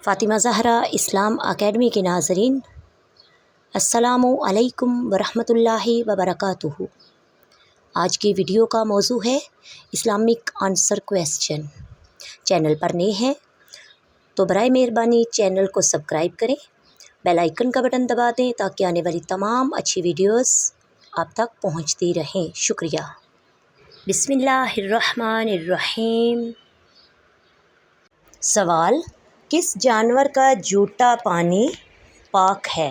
فاطمہ زہرا اسلام academy کے ناظرین، السلام علیکم ورحمۃ اللہ وبرکاتہ۔ آج کی ویڈیو کا موضوع ہے اسلامک آنسر کویسچن۔ چینل پر نئے ہیں تو برائے مہربانی چینل کو سبسکرائب کریں، بیل آئیکن کا بٹن دبا دیں تاکہ آنے والی تمام اچھی ویڈیوز آپ تک پہنچتی رہیں۔ شکریہ۔ بسم اللہ الرحمن الرحیم۔ سوال: کس جانور کا جھوٹا پانی پاک ہے؟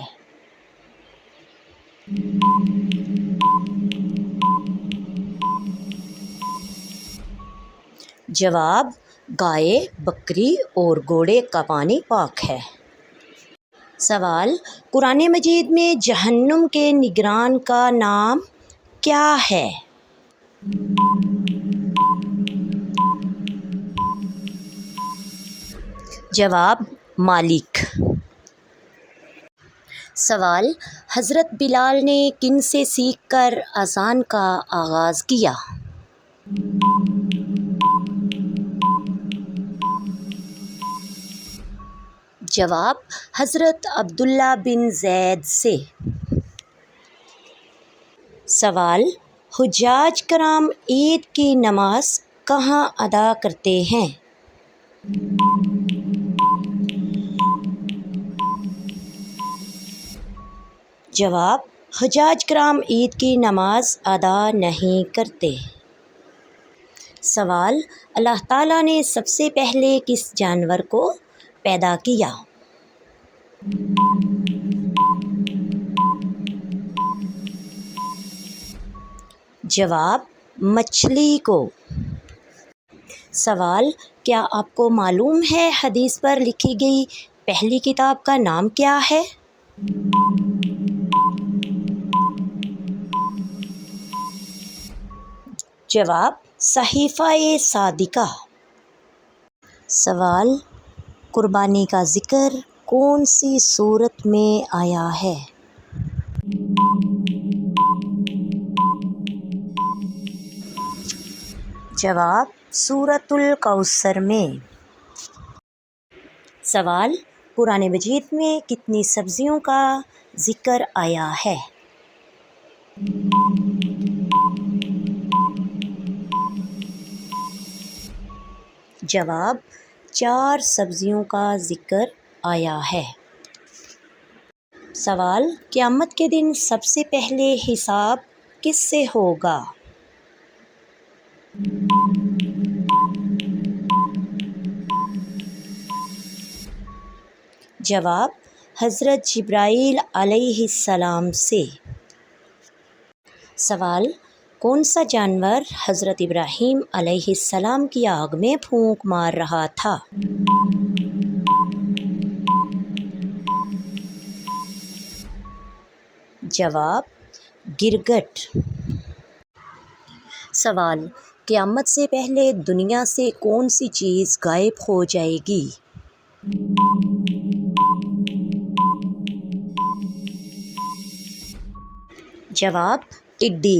جواب: گائے، بکری اور گھوڑے کا پانی پاک ہے۔ سوال: قرآن مجید میں جہنم کے نگران کا نام کیا ہے؟ جواب: مالک۔ سوال: حضرت بلال نے کن سے سیکھ کر اذان کا آغاز کیا؟ جواب: حضرت عبداللہ بن زید سے۔ سوال: حجاج کرام عید کی نماز کہاں ادا کرتے ہیں؟ جواب: حجاج کرام عید کی نماز ادا نہیں کرتے۔ سوال: اللہ تعالیٰ نے سب سے پہلے کس جانور کو پیدا کیا؟ جواب: مچھلی کو۔ سوال: کیا آپ کو معلوم ہے حدیث پر لکھی گئی پہلی کتاب کا نام کیا ہے؟ جواب: صحیفہ صادقہ۔ سوال: قربانی کا ذکر کون سی سورت میں آیا ہے؟ جواب: سورۃ الکوثر میں۔ سوال: قرآن مجید میں کتنی سبزیوں کا ذکر آیا ہے؟ جواب: 4 سبزیوں کا ذکر آیا ہے۔ سوال: قیامت کے دن سب سے پہلے حساب کس سے ہوگا؟ جواب: حضرت جبرائیل علیہ السلام سے۔ سوال: کون سا جانور حضرت ابراہیم علیہ السلام کی آگ میں پھونک مار رہا تھا؟ جواب: گرگٹ۔ سوال: قیامت سے پہلے دنیا سے کون سی چیز غائب ہو جائے گی؟ جواب: ٹڈی۔